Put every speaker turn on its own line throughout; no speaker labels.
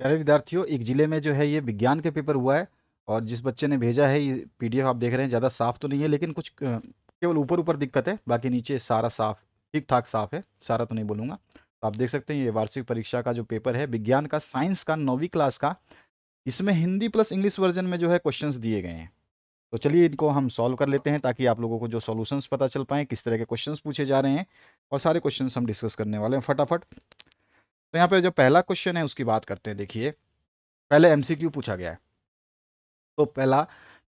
प्यारे विद्यार्थियों, एक जिले में जो है ये विज्ञान के पेपर हुआ है। और जिस बच्चे ने भेजा है ये पीडीएफ आप देख रहे हैं, ज़्यादा साफ तो नहीं है, लेकिन कुछ केवल ऊपर ऊपर दिक्कत है, बाकी नीचे सारा साफ, ठीक ठाक साफ है। सारा तो नहीं बोलूँगा। तो आप देख सकते हैं ये वार्षिक परीक्षा का जो पेपर है विज्ञान का, साइंस का, 9वीं क्लास का। इसमें हिंदी प्लस इंग्लिश वर्जन में जो है क्वेश्चंस दिए गए हैं। तो चलिए इनको हम सॉल्व कर लेते हैं, ताकि आप लोगों को जो सॉल्यूशंस पता चल पाएँ, किस तरह के क्वेश्चंस पूछे जा रहे हैं। और सारे क्वेश्चंस हम डिस्कस करने वाले हैं फटाफट। तो यहाँ पे जो पहला क्वेश्चन है उसकी बात करते हैं। देखिए, पहले एमसीक्यू पूछा गया है। तो पहला,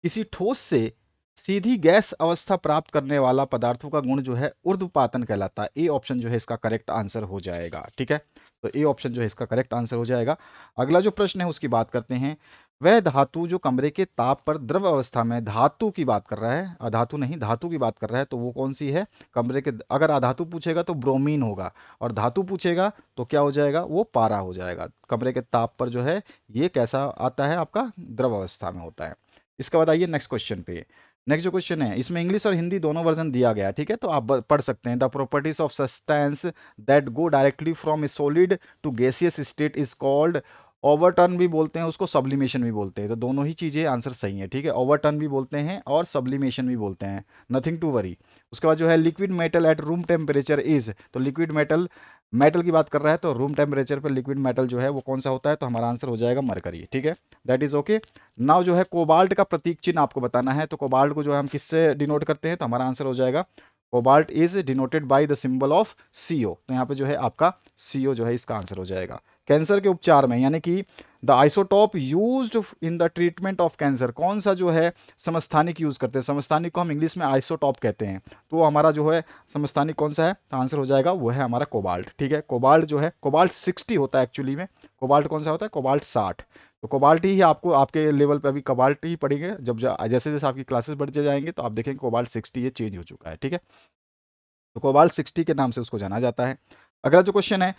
किसी ठोस से सीधी गैस अवस्था प्राप्त करने वाला पदार्थों का गुण जो है ऊर्ध्वपातन कहलाता है। ए ऑप्शन जो है इसका करेक्ट आंसर हो जाएगा। ठीक है, तो ए ऑप्शन जो है इसका करेक्ट आंसर हो जाएगा। अगला जो प्रश्न है उसकी बात करते हैं। वह धातु जो कमरे के ताप पर द्रव अवस्था में, धातु की बात कर रहा है, अधातु नहीं, धातु की बात कर रहा है, तो वो कौन सी है? कमरे के, अगर अधातु पूछेगा तो ब्रोमीन होगा, और धातु पूछेगा तो क्या हो जाएगा? वो पारा हो जाएगा। कमरे के ताप पर जो है ये कैसा आता है? आपका द्रव अवस्था में होता है। इसके बाद आइए नेक्स्ट क्वेश्चन पे। नेक्स्ट जो क्वेश्चन है इसमें इंग्लिश और हिंदी दोनों वर्जन दिया गया है। ठीक है, तो आप पढ़ सकते हैं। The properties of substance that go directly from a solid to gaseous state is called, overturn भी बोलते हैं उसको, सब्लिमेशन भी बोलते हैं। तो दोनों ही चीज़ें आंसर सही है। ठीक है, ओवरटर्न भी बोलते हैं और सब्लिमेशन भी बोलते हैं। Nothing to worry. उसके बाद जो है liquid metal at room temperature is, तो लिक्विड मेटल, मेटल की बात कर रहा है, तो रूम टेम्परेचर पर लिक्विड मेटल जो है वो कौन सा होता है? तो हमारा आंसर हो जाएगा मरकरी। ठीक है, दैट इज ओके। नाउ जो है कोबाल्ट का प्रतीक चिन्ह आपको बताना है। तो कोबाल्ट को जो है हम किससे डिनोट करते हैं? तो हमारा आंसर हो जाएगा cobalt is denoted by the symbol of CO. तो यहाँ पे जो है आपका सीओ जो है इसका आंसर हो जाएगा। कैंसर के उपचार में, यानी कि the isotope used in the treatment of cancer, कौन सा जो है समस्थानिक यूज करते हैं? समस्थानिक को हम इंग्लिश में आइसोटॉप कहते हैं। तो हमारा जो है समस्थानिक कौन सा है? तो आंसर हो जाएगा वो है हमारा कोबाल्ट। ठीक है, कोबाल्ट जो है, कोबाल्ट 60 होता है एक्चुअली में। कोबाल्ट कौन सा होता है? कोबाल्ट 60। तो कोबाल्ट ही आपको, आपके लेवल पे अभी कोबाल्ट ही पढ़ेंगे। जब जैसे जैसे आपकी क्लासेस बढ़ते जाएंगे तो आप देखेंगे कोबाल्ट 60 ये चेंज हो चुका है। ठीक है, तो कोबाल्ट 60 के नाम से उसको जाना जाता है। अगला जो क्वेश्चन है,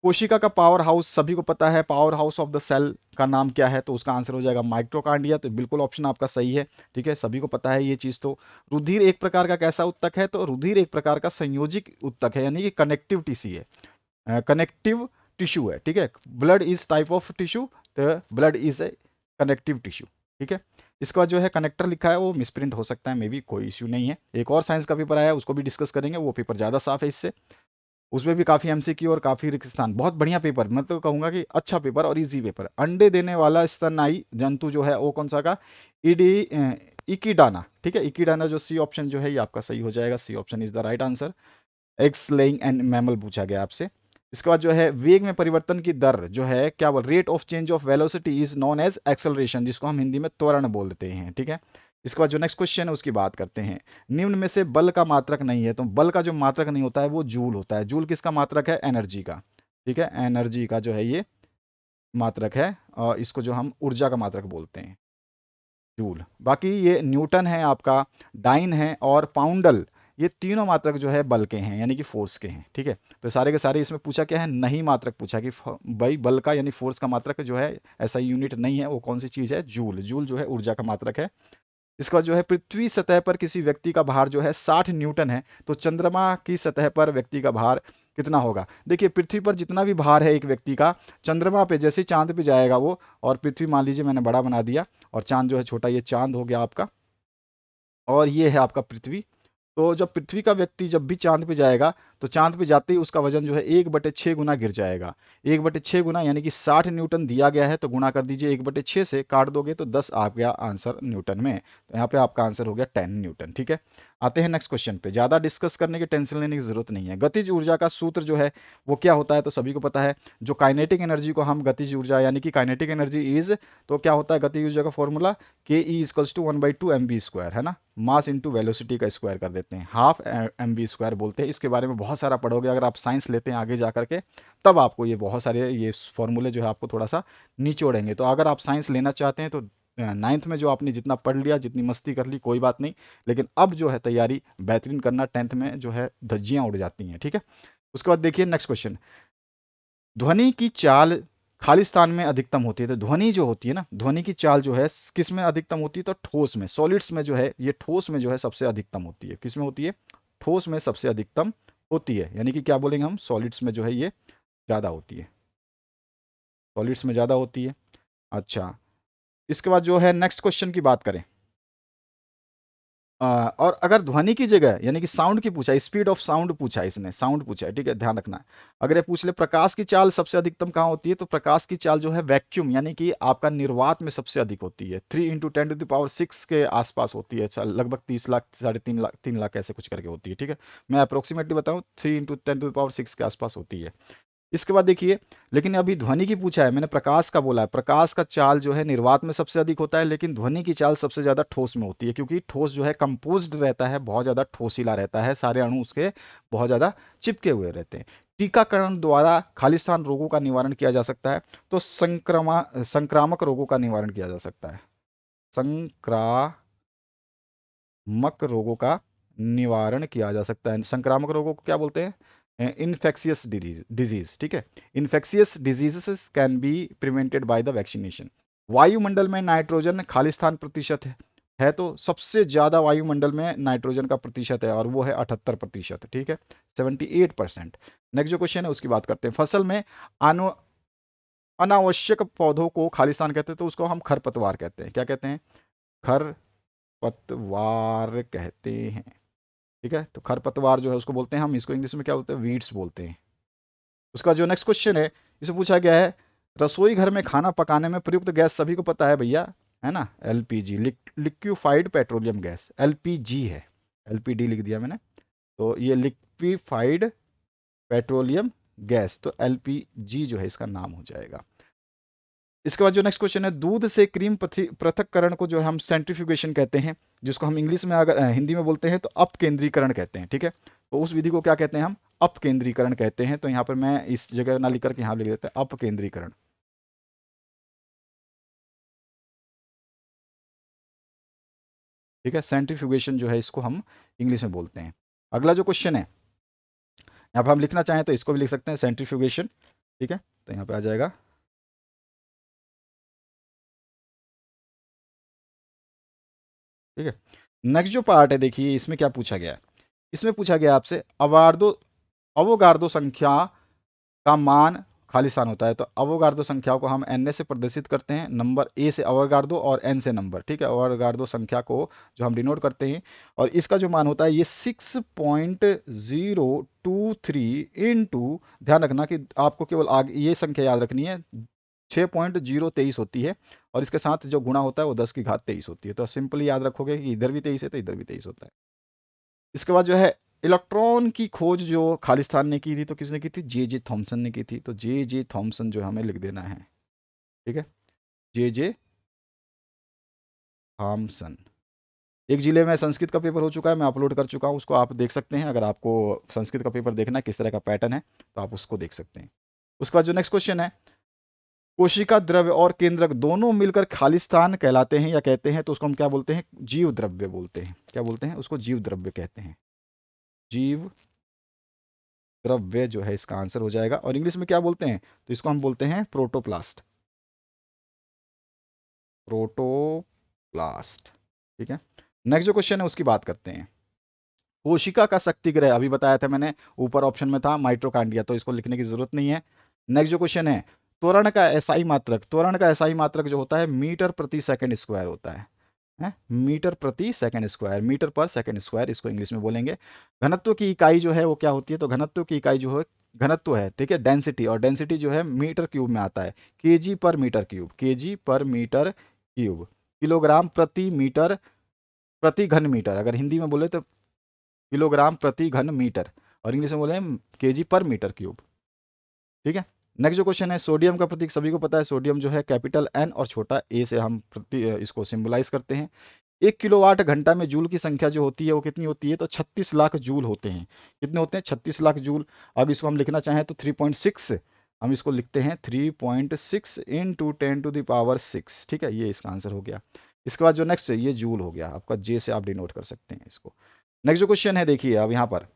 कोशिका का पावर हाउस सभी को पता है, power house of the cell का नाम क्या है? तो उसका आंसर हो जाएगा माइटोकांड्रिया। तो बिल्कुल ऑप्शन आपका सही है। ठीक है, सभी को पता है ये चीज़। तो रुधिर एक प्रकार का कैसा उत्तक है? तो रुधिर एक प्रकार का संयोजिक उत्तक है, यानी कि कनेक्टिव टिश्यू है, कनेक्टिव टिश्यू है। ठीक है, blood is type of tissue, तो blood is a connective tissue. ठीक है, इसका जो है कनेक्टर लिखा है वो मिसप्रिंट हो सकता है, मे बी, कोई इश्यू नहीं है। एक और साइंस का पेपर आया है, उसको भी डिस्कस करेंगे, वो पेपर ज़्यादा साफ है इससे। उसमें भी काफ़ी एमसीक्यू और काफ़ी रिक्त स्थान, बहुत बढ़िया पेपर, मैं तो कहूँगा कि अच्छा पेपर और इजी पेपर। अंडे देने वाला स्तननाई जंतु जो है वो कौन सा का? ईडी इकीडाना। ठीक है, इकीडाना जो सी ऑप्शन जो है ये आपका सही हो जाएगा। C option is the right answer. Eggs laying and mammal पूछा गया आपसे। इसके बाद जो है वेग में परिवर्तन की दर जो है क्या बोल, rate of change of velocity is known as acceleration, जिसको हम हिंदी में त्वरण बोलते हैं। ठीक है, इसके बाद जो नेक्स्ट क्वेश्चन है उसकी बात करते हैं। निम्न में से बल का मात्रक नहीं है। तो बल का जो मात्रक नहीं होता है वो जूल होता है। जूल किसका मात्रक है? एनर्जी का। ठीक है, एनर्जी का जो है ये मात्रक है, और इसको जो हम ऊर्जा का मात्रक बोलते हैं, जूल। बाकी ये न्यूटन है आपका, डाइन है और पाउंडल, ये तीनों मात्रक जो है बल के हैं, यानी कि फोर्स के हैं। ठीक है, तो सारे के सारे इसमें पूछा क्या है? नहीं मात्रक पूछा कि भाई बल का यानी फोर्स का मात्रक जो है ऐसा यूनिट नहीं है, वो कौन सी चीज़ है? जूल। जूल जो है ऊर्जा का मात्रक है। इसके बाद जो है पृथ्वी सतह पर किसी व्यक्ति का भार जो है 60 न्यूटन है, तो चंद्रमा की सतह पर व्यक्ति का भार कितना होगा? देखिए, पृथ्वी पर जितना भी भार है एक व्यक्ति का, चंद्रमा पे जैसे चांद पे जाएगा वो, और पृथ्वी मान लीजिए मैंने बड़ा बना दिया, और चांद जो है छोटा, ये चांद हो गया आपका, और ये है आपका पृथ्वी। तो जब पृथ्वी का व्यक्ति जब भी चांद पे जाएगा, तो चांद पे जाते ही उसका वजन जो है 1/6 गुना गिर जाएगा। 1/6 गुना, यानी कि 60 न्यूटन दिया गया है, तो गुना कर दीजिए 1/6 से, काट दोगे तो 10 आ गया आंसर न्यूटन में। तो यहाँ पे आपका आंसर हो गया 10 न्यूटन। ठीक है, आते हैं नेक्स्ट क्वेश्चन पे। ज़्यादा डिस्कस करने की, टेंशन लेने की जरूरत नहीं है। गतिज ऊर्जा का सूत्र जो है वो क्या होता है? तो सभी को पता है। जो काइनेटिक एनर्जी को हम गतिज ऊर्जा, यानी कि काइनेटिक एनर्जी इज, तो क्या होता है गतिज ऊर्जा का फॉर्मूला? के ई इजकल्स टू 1/2 mv², है ना। मास इंटू वेलोसिटी का स्क्वायर कर देते हैं, हाफ mv² बोलते हैं। इसके बारे में बहुत सारा पढ़ोगे अगर आप साइंस लेते हैं आगे जा करके, तब आपको ये बहुत सारे ये फॉर्मूले जो है आपको थोड़ा सा निचोड़ेंगे। तो अगर आप साइंस लेना चाहते हैं तो 9th में जो आपने जितना पढ़ लिया, जितनी मस्ती कर ली, कोई बात नहीं, लेकिन अब जो है तैयारी बेहतरीन करना। 10th में जो है धज्जियां उड़ जाती हैं। ठीक है, उसके बाद देखिए नेक्स्ट क्वेश्चन। ध्वनि की चाल खालिस्तान में अधिकतम होती है। तो ध्वनि जो होती है ना, ध्वनि की चाल जो है किस में अधिकतम होती है? तो ठोस में, सॉलिड्स में जो है, ये ठोस में जो है सबसे अधिकतम होती है। किस में होती है? ठोस में सबसे अधिकतम होती है, यानी कि क्या बोलेंगे हम, सॉलिड्स में जो है ये ज़्यादा होती है। सॉलिड्स में ज़्यादा होती है। अच्छा, इसके बाद जो है नेक्स्ट क्वेश्चन की बात करें। और अगर ध्वनि की जगह यानी कि साउंड की पूछा, स्पीड ऑफ साउंड पूछा है, इसने साउंड पूछा है, ठीक है, ध्यान रखना है। अगर ये पूछ ले प्रकाश की चाल सबसे अधिकतम कहाँ होती है, तो प्रकाश की चाल जो है वैक्यूम यानी कि आपका निर्वात में सबसे अधिक होती है। 3 × 10⁻⁶ के आसपास होती है। लगभग 30 लाख, 3.5 लाख, 3 लाख ऐसे कुछ करके होती है, ठीक है। मैं अप्रोक्सीमेटली बताऊँ, 3 × 10⁻⁶ के आसपास होती है। इसके बाद देखिए, लेकिन अभी ध्वनि की पूछा है, मैंने प्रकाश का बोला है। प्रकाश का चाल जो है निर्वात में सबसे अधिक होता है, लेकिन ध्वनि की चाल सबसे ज़्यादा ठोस में होती है, क्योंकि ठोस जो है कंपोज्ड रहता है, बहुत ज़्यादा ठोसीला रहता है, सारे अणु उसके बहुत ज़्यादा चिपके हुए रहते हैं। टीकाकरण द्वारा खालिस्तान रोगों का निवारण किया जा सकता है, तो संक्रामक रोगों का निवारण किया जा सकता है। संक्रामक रोगों का निवारण किया जा सकता है। संक्रामक रोगों को क्या बोलते हैं? इन्फेक्शियस डिजीज, ठीक है। Infectious diseases can be prevented by the vaccination. वायुमंडल में नाइट्रोजन खालिस्तान प्रतिशत है तो सबसे ज्यादा वायुमंडल में नाइट्रोजन का प्रतिशत है, और वो है 78%, ठीक है, 78%। नेक्स्ट जो क्वेश्चन है उसकी बात करते हैं। फसल में अनु अनावश्यक पौधों को खालिस्तान कहते हैं, तो उसको हम खरपतवार कहते हैं। क्या कहते हैं? खरपतवार कहते हैं, ठीक है। तो खरपतवार जो है उसको बोलते हैं हम, इसको इंग्लिश में क्या बोलते हैं? वीड्स बोलते हैं। उसका जो नेक्स्ट क्वेश्चन है, इसे पूछा गया है, रसोई घर में खाना पकाने में प्रयुक्त गैस सभी को पता है भैया, है ना, LPG, liquefied petroleum gas, LPG है। एलपीडी लिख दिया मैंने, तो ये लिक्विफाइड पेट्रोलियम गैस, तो एलपीजी जो है इसका नाम हो जाएगा। इसके बाद जो नेक्स्ट क्वेश्चन है, दूध से क्रीम पृथक्करण को जो हम सेंट्रीफ्यूगेशन कहते हैं, जिसको हम इंग्लिश में अगर हिंदी में बोलते हैं तो अपकेंद्रीकरण कहते हैं, ठीक है। तो उस विधि को क्या कहते हैं? हम अपकेंद्रीकरण कहते हैं। तो यहाँ पर मैं इस जगह ना लिख करके यहाँ लिख देते हैं अपकेंद्रीकरण, ठीक है। सेंट्रीफ्यूगेशन जो है इसको हम इंग्लिश में बोलते हैं। अगला जो क्वेश्चन है, यहाँ पर हम लिखना चाहें तो इसको भी लिख सकते हैं सेंट्रीफ्यूगेशन, ठीक है। तो यहाँ पे आ जाएगा, ठीक है। नेक्स्ट जो पार्ट है देखिए, इसमें क्या पूछा गया है। इसमें पूछा गया आपसे अवार्डो अवोगार्दो संख्या का मान खालिस्तान होता है। तो अवोगार्दो संख्याओं को हम एन से प्रदर्शित करते हैं, नंबर ए से अवोगार्दो और एन से नंबर, ठीक है। अवोगार्दो संख्या को जो हम डिनोट करते हैं, और इसका जो मान होता है ये 6.023 इंटू, ध्यान रखना कि आपको केवल आगे ये संख्या याद रखनी है, 6.023 होती है, और इसके साथ जो गुणा होता है वो 10 की घात 23 होती है। तो सिंपली याद रखोगे कि इधर भी 23 है तो इधर भी 23 होता है। इसके बाद जो है, इलेक्ट्रॉन की खोज जो खालिस्तान ने की थी, तो किसने की थी? जे जे थॉमसन ने की थी। तो जे जे थॉमसन जो हमें लिख देना है, ठीक है, जे जे थॉमसन। एक जिले में संस्कृत का पेपर हो चुका है, मैं अपलोड कर चुका हूँ, उसको आप देख सकते हैं। अगर आपको संस्कृत का पेपर देखना है किस तरह का पैटर्न है, तो आप उसको देख सकते हैं। उसके बाद जो नेक्स्ट क्वेश्चन है, कोशिका द्रव्य और केंद्रक दोनों मिलकर खालिस्तान कहलाते हैं या कहते हैं, तो उसको हम क्या बोलते हैं? जीव द्रव्य बोलते हैं। क्या बोलते हैं? उसको जीव द्रव्य कहते हैं। जीव द्रव्य जो है इसका आंसर हो जाएगा। और इंग्लिश में क्या बोलते हैं? तो इसको हम बोलते हैं प्रोटोप्लास्ट, प्रोटोप्लास्ट, ठीक है। नेक्स्ट जो क्वेश्चन है उसकी बात करते हैं। कोशिका का शक्तिग्रह अभी बताया था मैंने, ऊपर ऑप्शन में था माइट्रोकांड्रिया, तो इसको लिखने की जरूरत नहीं है। नेक्स्ट जो क्वेश्चन है, त्वरण का एसआई मात्रक जो होता है मीटर प्रति सेकंड स्क्वायर होता है मीटर प्रति सेकंड स्क्वायर, मीटर पर सेकंड स्क्वायर इसको इंग्लिश में बोलेंगे। घनत्व की इकाई जो है वो क्या होती है? तो घनत्व की इकाई जो है, घनत्व है, ठीक है, डेंसिटी, और डेंसिटी जो है मीटर क्यूब में आता है, केजी पर मीटर क्यूब, केजी पर मीटर क्यूब, किलोग्राम प्रति मीटर प्रति घन मीटर, अगर हिंदी में बोले तो किलोग्राम प्रति घन मीटर, और इंग्लिश में बोले केजी पर मीटर क्यूब, ठीक है। नेक्स्ट जो क्वेश्चन है, सोडियम का प्रतीक सभी को पता है, सोडियम जो है कैपिटल एन और छोटा ए से हम इसको सिंबलाइज करते हैं। 1 किलोवाट घंटा में जूल की संख्या जो होती है वो कितनी होती है? तो 36 लाख जूल होते हैं। कितने होते हैं? 36 लाख जूल। अब इसको हम लिखना चाहें तो 3.6, हम इसको लिखते हैं 3.6 इंटू 10⁻⁶, ठीक है, ये इसका आंसर हो गया। इसके बाद जो नेक्स्ट है ये जूल हो गया आपका, जे से आप डिनोट कर सकते हैं इसको। नेक्स्ट जो क्वेश्चन है देखिए, अब यहाँ पर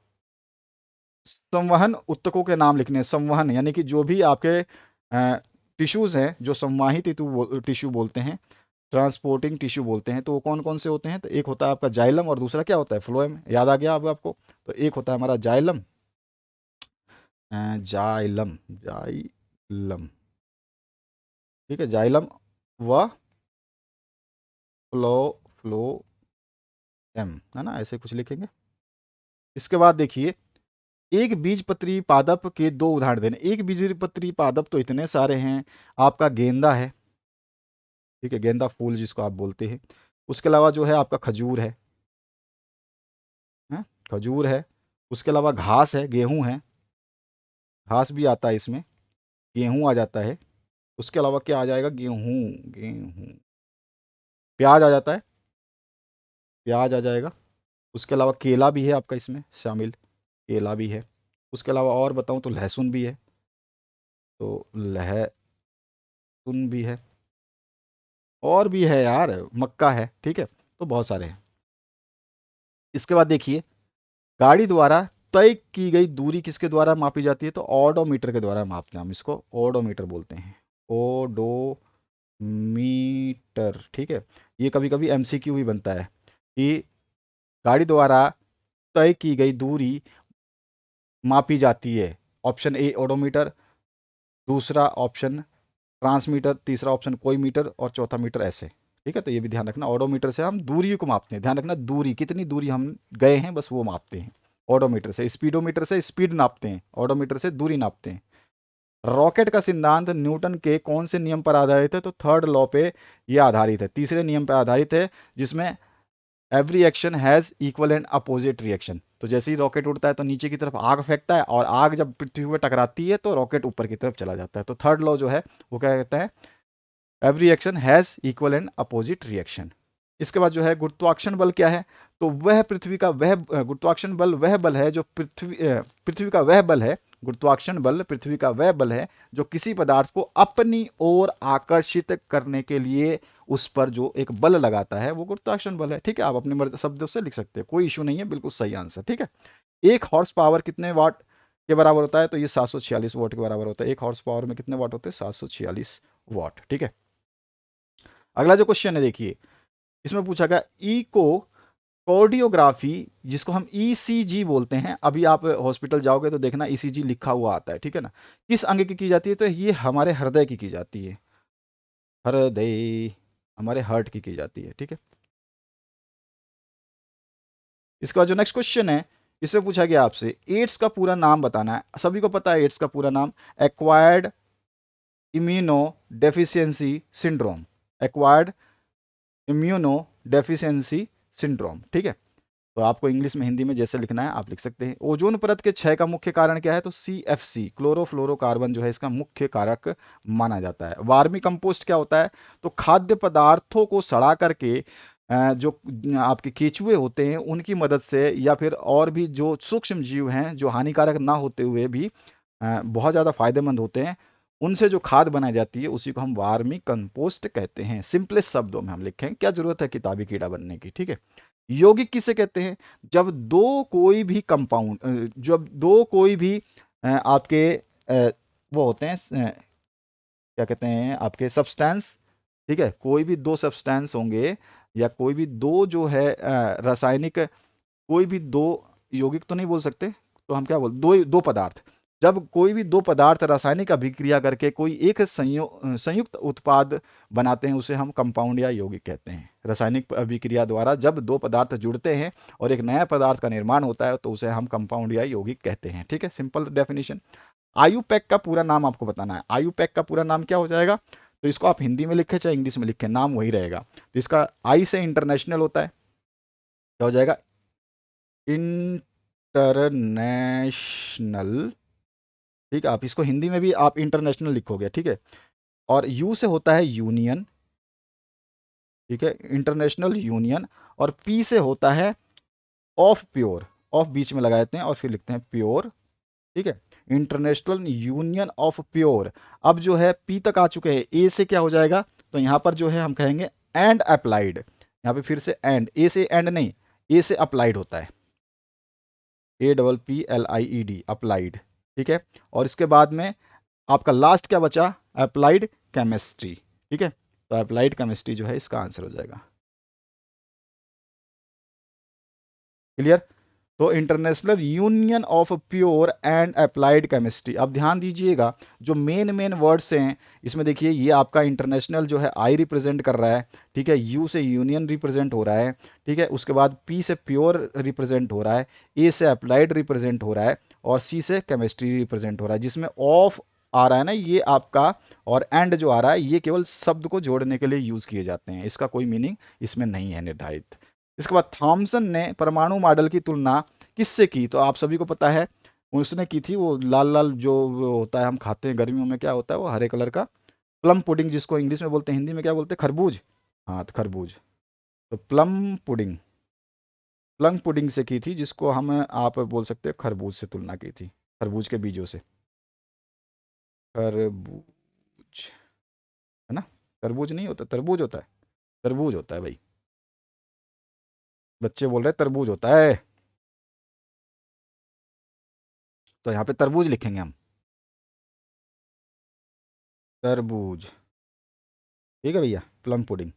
संवहन उत्तकों के नाम लिखने हैं। संवहन यानी कि जो भी आपके टिश्यूज हैं, जो संवाहित टिश्यू बोलते हैं, ट्रांसपोर्टिंग टिश्यू बोलते हैं, तो वो कौन कौन से होते हैं? तो एक होता है आपका जाइलम, और दूसरा क्या होता है? फ्लोएम। याद आ गया अब आपको? तो एक होता है हमारा जाइलम, जाइलम, जाइलम, ठीक है, जाइलम व फ्लो फ्लो एम, है ना, ऐसे कुछ लिखेंगे। इसके बाद देखिए, एक बीजपत्री पादप के दो उदाहरण देने। एक बीजपत्री पादप तो इतने सारे हैं, आपका गेंदा है, ठीक है, गेंदा फूल जिसको आप बोलते हैं। उसके अलावा जो है आपका खजूर है, हैं? खजूर है। उसके अलावा घास है, गेहूं है, घास भी आता है इसमें, गेहूं आ जाता है। उसके अलावा क्या आ जाएगा, गेहूं, गेहूं, प्याज आ जाता है, प्याज आ जाएगा। उसके अलावा केला भी है आपका इसमें शामिल, केला भी है। उसके अलावा और बताऊं तो लहसुन भी है, तो लहसुन भी है, और भी है यार, मक्का है, ठीक है, तो बहुत सारे हैं। इसके बाद देखिए, गाड़ी द्वारा तय की गई दूरी किसके द्वारा मापी जाती है, तो ओडोमीटर के द्वारा मापते हैं हम, इसको ओडोमीटर बोलते हैं, ओडोमीटर, ठीक है। ये कभी कभी एमसीक्यू भी बनता है कि गाड़ी द्वारा तय की गई दूरी मापी जाती है। ऑप्शन ए ओडोमीटर, दूसरा ऑप्शन ट्रांसमीटर, तीसरा ऑप्शन कोई मीटर, और चौथा मीटर, ऐसे, ठीक है। तो ये भी ध्यान रखना, ओडोमीटर से हम दूरी को मापते हैं, ध्यान रखना दूरी, कितनी दूरी हम गए हैं बस वो मापते हैं ओडोमीटर से। स्पीडोमीटर से स्पीड नापते हैं, ओडोमीटर से दूरी नापते हैं। रॉकेट का सिद्धांत न्यूटन के कौन से नियम पर आधारित है, तो थर्ड लॉ पे ये आधारित है, तीसरे नियम पर आधारित है, जिसमें every action has equal and opposite reaction. तो जैसे ही रॉकेट उड़ता है तो नीचे की तरफ आग फेंकता है, और आग जब पृथ्वी पर टकराती है तो रॉकेट ऊपर की तरफ चला जाता है। तो थर्ड लॉ जो है वो क्या कहता है, every action has equal and opposite reaction. इसके बाद जो है गुरुत्वाकर्षण बल क्या है, तो वह पृथ्वी का वह गुरुत्वाकर्षण बल वह बल है जो पृथ्वी का वह बल है, गुरुत्वाकर्षण बल पृथ्वी का वह बल है जो किसी पदार्थ को अपनी ओर आकर्षित करने के लिए उस पर जो एक बल लगाता है वो गुरुत्वाकर्षण बल है, ठीक है। आप अपने शब्दों से लिख सकते हैं, कोई इशू नहीं है, बिल्कुल सही आंसर, ठीक है। एक हॉर्स पावर कितने वाट के बराबर होता है, तो ये 746 वाट के बराबर होता है। एक हॉर्स पावर में कितने वाट होते हैं, 746 वाट, ठीक है। अगला जो क्वेश्चन है देखिए, इसमें पूछा गया इको कार्डियोग्राफी, जिसको हम ईसीजी बोलते हैं, अभी आप हॉस्पिटल जाओगे तो देखना ईसीजी लिखा हुआ आता है, ठीक है ना, किस अंग की जाती है, तो ये हमारे हृदय की जाती है, हृदय, हमारे हार्ट की जाती है, ठीक है। इसके बाद जो नेक्स्ट क्वेश्चन है, इसमें पूछा गया आपसे एड्स का पूरा नाम बताना है। सभी को पता है एड्स का पूरा नाम, acquired immuno deficiency syndrome, acquired immuno deficiency syndrome, ठीक है। तो आपको इंग्लिश में हिंदी में जैसे लिखना है आप लिख सकते हैं। ओजोन परत के क्षय का मुख्य कारण क्या है, तो CFC, क्लोरोफ्लोरोकार्बन जो है इसका मुख्य कारक माना जाता है। वार्मी कंपोस्ट क्या होता है, तो खाद्य पदार्थों को सड़ा करके जो आपके केचुए होते हैं उनकी मदद से, या फिर और भी जो सूक्ष्म जीव हैं जो हानिकारक ना होते हुए भी बहुत ज़्यादा फायदेमंद होते हैं, उनसे जो खाद बनाई जाती है उसी को हम वार्मी कंपोस्ट कहते हैं। सिंपलेस्ट शब्दों में हम लिखें, क्या जरूरत है किताबी कीड़ा बनने की, ठीक है। यौगिक किसे कहते हैं, जब दो कोई भी कंपाउंड, जब दो कोई भी आपके वो होते हैं, क्या कहते हैं आपके सब्सटेंस, ठीक है, कोई भी दो सब्सटेंस होंगे, या कोई भी दो जो है रासायनिक, कोई भी दो, यौगिक तो नहीं बोल सकते, तो हम क्या बोल, दो दो पदार्थ, जब कोई भी दो पदार्थ रासायनिक अभिक्रिया करके कोई एक संयुक्त उत्पाद बनाते हैं उसे हम कंपाउंड या यौगिक कहते हैं। रासायनिक अभिक्रिया द्वारा जब दो पदार्थ जुड़ते हैं और एक नया पदार्थ का निर्माण होता है तो उसे हम कंपाउंड या यौगिक कहते हैं, ठीक है, सिंपल डेफिनेशन। आयुपैक का पूरा नाम आपको बताना है, आयुपैक का पूरा नाम क्या हो जाएगा, तो इसको आप हिंदी में लिखें चाहे इंग्लिश में लिखें, नाम वही रहेगा। तो इसका आई से इंटरनेशनल होता है, क्या हो जाएगा, इंटरनेशनल, ठीक है। आप इसको हिंदी में भी आप इंटरनेशनल लिखोगे, ठीक है। और यू से होता है यूनियन, ठीक है, इंटरनेशनल यूनियन। और पी से होता है ऑफ प्योर, ऑफ बीच में लगा देते हैं और फिर लिखते हैं प्योर, ठीक है, इंटरनेशनल यूनियन ऑफ प्योर। अब जो है पी तक आ चुके हैं, ए से क्या हो जाएगा, तो यहां पर जो है हम कहेंगे एंड अप्लाइड, यहां पे फिर से एंड, ए से एंड नहीं, ए से अप्लाइड होता है, APPLIED, अप्लाइड, ठीक है। और इसके बाद में आपका लास्ट क्या बचा, अप्लाइड केमिस्ट्री, ठीक है। तो अप्लाइड केमिस्ट्री जो है इसका आंसर हो जाएगा, क्लियर। तो international union of pure and applied chemistry. अब ध्यान दीजिएगा, जो मेन मेन वर्ड्स हैं इसमें देखिए, ये आपका इंटरनेशनल जो है आई रिप्रेजेंट कर रहा है, ठीक है, यू से यूनियन रिप्रेजेंट हो रहा है, ठीक है, उसके बाद पी से प्योर रिप्रेजेंट हो रहा है, ए से अप्लाइड रिप्रेजेंट हो रहा है, और सी से केमिस्ट्री रिप्रेजेंट हो रहा है। जिसमें ऑफ आ रहा है ना ये आपका, और एंड जो आ रहा है ये केवल शब्द को जोड़ने के लिए यूज किए जाते हैं, इसका कोई मीनिंग इसमें नहीं है निर्धारित। इसके बाद थॉमसन ने परमाणु मॉडल की तुलना किससे की? तो आप सभी को पता है, उसने की थी वो लाल लाल जो वो होता है हम खाते हैं गर्मियों में, क्या होता है वो हरे कलर का, प्लम पुडिंग, जिसको इंग्लिश में बोलते हैं, हिंदी में क्या बोलते हैं, खरबूज। हाँ तो खरबूज, तो प्लम पुडिंग, प्लम पुडिंग से की थी, जिसको हम आप बोल सकते हैं खरबूज से तुलना की थी, खरबूज के बीजों से। खरबूज, है ना, तरबूज नहीं होता, तरबूज होता है, तरबूज होता है भाई, बच्चे बोल रहे हैं तरबूज होता है, तो यहाँ पे तरबूज लिखेंगे हम, तरबूज, ठीक है भैया, प्लम पुडिंग।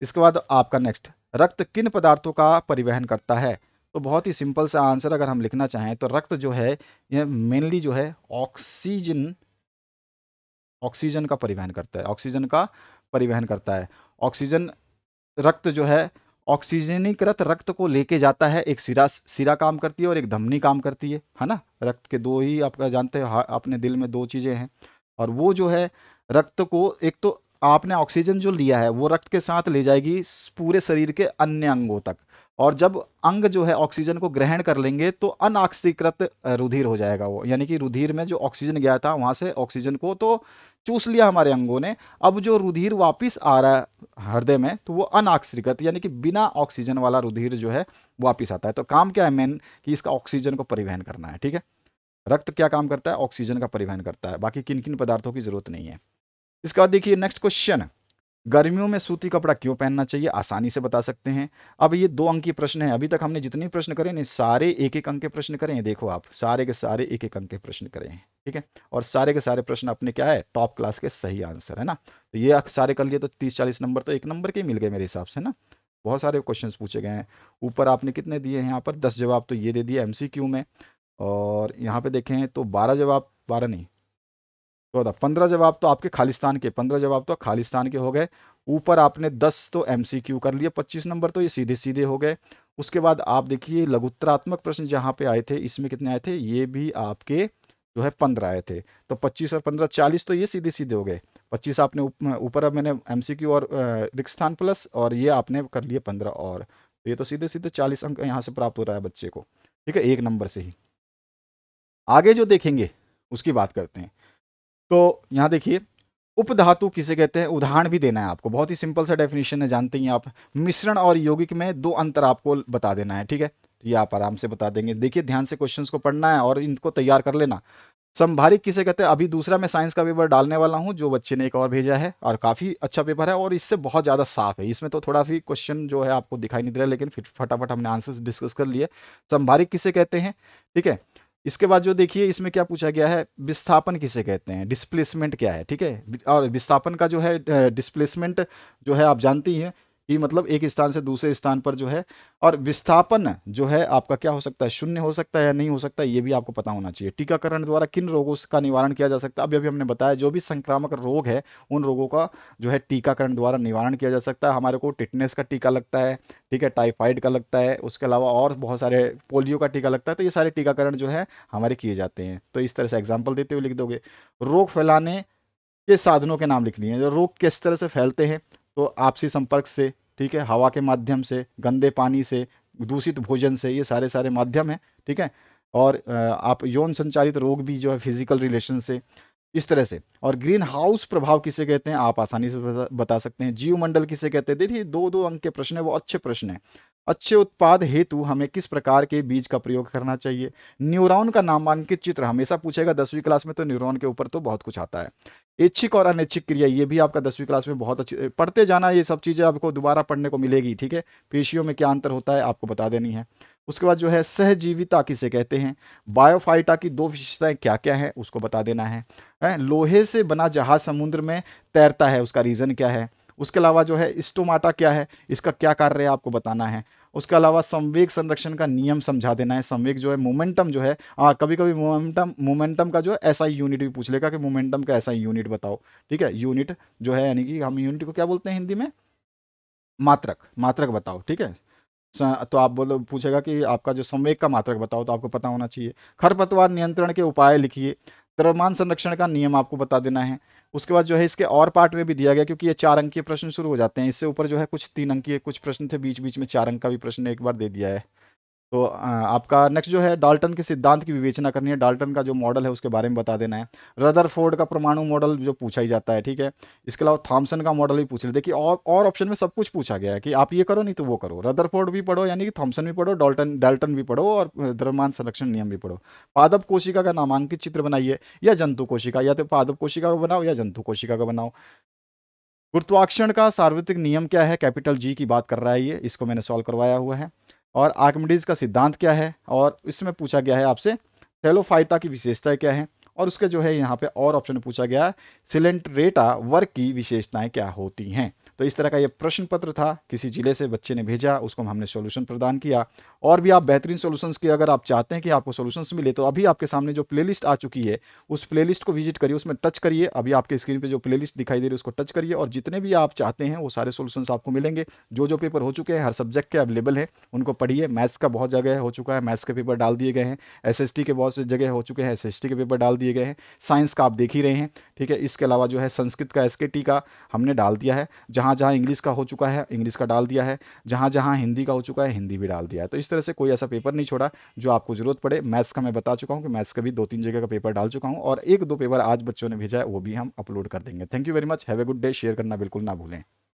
इसके बाद आपका नेक्स्ट, रक्त किन पदार्थों का परिवहन करता है? तो बहुत ही सिंपल सा आंसर अगर हम लिखना चाहें तो रक्त जो है यह मेनली जो है ऑक्सीजन, ऑक्सीजन का परिवहन करता है, ऑक्सीजन का परिवहन करता है। ऑक्सीजन, रक्त जो है ऑक्सीजनीकृत रक्त को लेके जाता है, एक सिरा सिरा काम करती है और एक धमनी काम करती है ना। रक्त के दो ही आपका जानते हैं, अपने दिल में दो चीज़ें हैं, और वो जो है रक्त को, एक तो आपने ऑक्सीजन जो लिया है वो रक्त के साथ ले जाएगी पूरे शरीर के अन्य अंगों तक, और जब अंग जो है ऑक्सीजन को ग्रहण कर लेंगे तो अनऑक्सीकृत रुधिर हो जाएगा वो, यानी कि रुधिर में जो ऑक्सीजन गया था वहां से ऑक्सीजन को तो चूस लिया हमारे अंगों ने, अब जो रुधिर वापिस आ रहा है हृदय में तो वो अनऑक्सीकृत, यानी कि बिना ऑक्सीजन वाला रुधिर जो है वापिस आता है। तो काम क्या है मेन, कि इसका ऑक्सीजन को परिवहन करना है, ठीक है। रक्त क्या काम करता है, ऑक्सीजन का परिवहन करता है, बाकी किन किन पदार्थों की जरूरत नहीं है। इसके बाद देखिए नेक्स्ट क्वेश्चन, गर्मियों में सूती कपड़ा क्यों पहनना चाहिए? आसानी से बता सकते हैं। अब ये 2 अंक की प्रश्न है, अभी तक हमने जितने प्रश्न करे ना सारे 1-1 अंक के प्रश्न करे हैं, देखो आप सारे के सारे 1-1 अंक के प्रश्न करे हैं, ठीक है, और सारे के सारे प्रश्न अपने क्या है, टॉप क्लास के सही आंसर है ना। तो ये सारे कर लिए तो 30-40 नंबर तो 1 नंबर के ही मिल गए मेरे हिसाब से ना। बहुत सारे क्वेश्चंस पूछे गए हैं। ऊपर आपने कितने दिए हैं, यहाँ पर 10 जवाब तो ये दे दिए एमसीक्यू में, और यहाँ पे देखें तो 12 जवाब, 12 नहीं 14, 15 जवाब तो आपके खालिस्तान के, 15 जवाब तो खालिस्तान के हो गए। ऊपर आपने 10 तो एमसीक्यू कर लिए, 25 नंबर तो ये सीधे सीधे हो गए। उसके बाद आप देखिए लघुत्तरात्मक प्रश्न जहाँ पे आए थे, इसमें कितने आए थे, ये भी आपके जो है 15 आए थे, तो 25 और 15 40 तो ये सीधे सीधे हो गए। 25 आपने ऊपर अब मैंने एमसीक्यू और रिक्त स्थान प्लस, और ये आपने कर लिए 15, और तो ये तो सीधे सीधे 40 अंक यहाँ से प्राप्त हो रहा है बच्चे को, ठीक है, 1 नंबर से ही। आगे जो देखेंगे उसकी बात करते हैं। तो यहाँ देखिए, उपधातु किसे कहते हैं, उदाहरण भी देना है आपको, बहुत ही सिंपल सा डेफिनेशन है, जानते ही हैं आप। मिश्रण और यौगिक में 2 अंतर आपको बता देना है, ठीक है, तो ये आप आराम से बता देंगे। देखिए ध्यान से क्वेश्चंस को पढ़ना है और इनको तैयार कर लेना। संभारिक किसे कहते हैं, अभी दूसरा मैं साइंस का पेपर डालने वाला हूं, जो बच्चे ने एक और भेजा है, और काफ़ी अच्छा पेपर है और इससे बहुत ज़्यादा साफ है, इसमें तो थोड़ा भी क्वेश्चन जो है आपको दिखाई नहीं दे रहा है, लेकिन फिर फटाफट हमने आंसर्स डिस्कस कर लिए। संभारिक किसे कहते हैं, ठीक है। इसके बाद जो देखिए इसमें क्या पूछा गया है, विस्थापन किसे कहते हैं, डिस्प्लेसमेंट क्या है, ठीक है, और विस्थापन का जो है डिस्प्लेसमेंट जो है आप जानती हैं कि मतलब एक स्थान से दूसरे स्थान पर जो है, और विस्थापन जो है आपका क्या हो सकता है, शून्य हो सकता है या नहीं हो सकता है, ये भी आपको पता होना चाहिए। टीकाकरण द्वारा किन रोगों का निवारण किया जा सकता है, अभी अभी हमने बताया जो भी संक्रामक रोग है उन रोगों का जो है टीकाकरण द्वारा निवारण किया जा सकता है। हमारे को टिटनेस का टीका लगता है, ठीक है, टाइफाइड का लगता है, उसके अलावा और बहुत सारे, पोलियो का टीका लगता है, तो ये सारे टीकाकरण जो है हमारे किए जाते हैं। तो इस तरह से एग्जाम्पल देते हुए लिख दोगे। रोग फैलाने के साधनों के नाम लिख लिए, जो रोग किस तरह से फैलते हैं, तो आपसी संपर्क से, ठीक है, हवा के माध्यम से, गंदे पानी से, दूषित भोजन से, ये सारे सारे माध्यम हैं, ठीक है। और आप यौन संचारित रोग भी जो है फिजिकल रिलेशन से, इस तरह से। और ग्रीन हाउस प्रभाव किसे कहते हैं, आप आसानी से बता सकते हैं। जीवमंडल किसे कहते हैं, देखिए 2-2 अंक के प्रश्न है, वो अच्छे प्रश्न है। अच्छे उत्पाद हेतु हमें किस प्रकार के बीज का प्रयोग करना चाहिए। न्यूरॉन का नामांकित चित्र हमेशा पूछेगा 10वीं क्लास में, तो न्यूरॉन के ऊपर तो बहुत कुछ आता है। ऐच्छिक और अनैच्छिक क्रिया, ये भी आपका 10वीं क्लास में बहुत अच्छी पढ़ते जाना, ये सब चीज़ें आपको दोबारा पढ़ने को मिलेगी, ठीक है। पेशियों में क्या अंतर होता है आपको बता देनी है। उसके बाद जो है सहजीविता किसे कहते हैं, बायोफाइटा की 2 विशेषताएं क्या क्या है उसको बता देना है। लोहे से बना जहाज समुद्र में तैरता है, उसका रीज़न क्या है। उसके अलावा जो है स्टोमाटा क्या है, इसका क्या कार्य है आपको बताना है। उसके अलावा संवेग संरक्षण का नियम समझा देना है। संवेग जो है मोमेंटम जो है, कभी कभी मोमेंटम मोमेंटम का जो है एसआई यूनिट भी पूछ लेगा कि मोमेंटम का एसआई यूनिट बताओ। ठीक है, यूनिट जो है यानी कि हम यूनिट को क्या बोलते हैं हिंदी में, मात्रक, मात्रक बताओ। ठीक है, तो आप बोलो, पूछेगा कि आपका जो संवेग का मात्रक बताओ, तो आपको पता होना चाहिए। खरपतवार नियंत्रण के उपाय लिखिए। द्रव्यमान संरक्षण का नियम आपको बता देना है। उसके बाद जो है इसके और पार्ट में भी दिया गया, क्योंकि ये 4 अंकीय प्रश्न शुरू हो जाते हैं, इससे ऊपर जो है कुछ 3 अंकीय कुछ प्रश्न थे, बीच बीच में 4 अंक का भी प्रश्न एक बार दे दिया है। तो आपका नेक्स्ट जो है डाल्टन के सिद्धांत की विवेचना करनी है। डाल्टन का जो मॉडल है उसके बारे में बता देना है। रदरफोर्ड का परमाणु मॉडल जो पूछा ही जाता है। ठीक है, इसके अलावा थॉमसन का मॉडल भी पूछ लेते। देखिए और ऑप्शन में सब कुछ पूछा गया है कि आप ये करो नहीं तो वो करो। रदरफोर्ड भी पढ़ो यानी कि थॉमसन भी पढ़ो, डाल्टन डाल्टन भी पढ़ो, और द्रव्यमान संरक्षण नियम भी पढ़ो। पादप कोशिका का नामांकित चित्र बनाइए, या जंतु कोशिका, या तो पादप कोशिका का बनाओ या जंतु कोशिका का बनाओ। गुरुत्वाकर्षण का सार्वत्रिक नियम क्या है, कैपिटल जी की बात कर रहा है ये, इसको मैंने सॉल्व करवाया हुआ है। और आर्किमिडीज का सिद्धांत क्या है, और इसमें पूछा गया है आपसे थैलोफाइटा की विशेषताएं क्या है। और उसके जो है यहाँ पे और ऑप्शन में पूछा गया है सिलेंट्रेटा वर्ग की विशेषताएं क्या होती हैं। तो इस तरह का ये प्रश्न पत्र था, किसी जिले से बच्चे ने भेजा, उसको हमने सॉल्यूशन प्रदान किया। और भी आप बेहतरीन सॉल्यूशंस की अगर आप चाहते हैं कि आपको सॉल्यूशंस मिले, तो अभी आपके सामने जो प्लेलिस्ट आ चुकी है उस प्लेलिस्ट को विजिट करिए, उसमें टच करिए। अभी आपके स्क्रीन पे जो प्लेलिस्ट दिखाई दे रही है उसको टच करिए, और जितने भी आप चाहते हैं वो सारे सॉल्यूशंस आपको मिलेंगे। जो जो पेपर हो चुके हैं हर सब्जेक्ट के अवेलेबल है, उनको पढ़िए। मैथ्स का बहुत जगह हो चुका है, मैथ्स के पेपर डाल दिए गए हैं। एसएसटी के बहुत से जगह हो चुके हैं, एसएसटी के पेपर डाल दिए गए हैं। साइंस का आप देख ही रहे हैं। ठीक है, इसके अलावा जो है संस्कृत का एसकेटी का हमने डाल दिया है। जहाँ जहाँ इंग्लिश का हो चुका है इंग्लिश का डाल दिया है। जहाँ जहाँ हिंदी का हो चुका है हिंदी भी डाल दिया है। तो इस तरह से कोई ऐसा पेपर नहीं छोड़ा जो आपको जरूरत पड़े। मैथ्स का मैं बता चुका हूँ कि मैथ्स का भी 2-3 जगह का पेपर डाल चुका हूँ, और 1-2 पेपर आज बच्चों ने भेजा है वो भी हम अपलोड कर देंगे। Thank you very much, have a good day. Share करना बिल्कुल ना भूलें।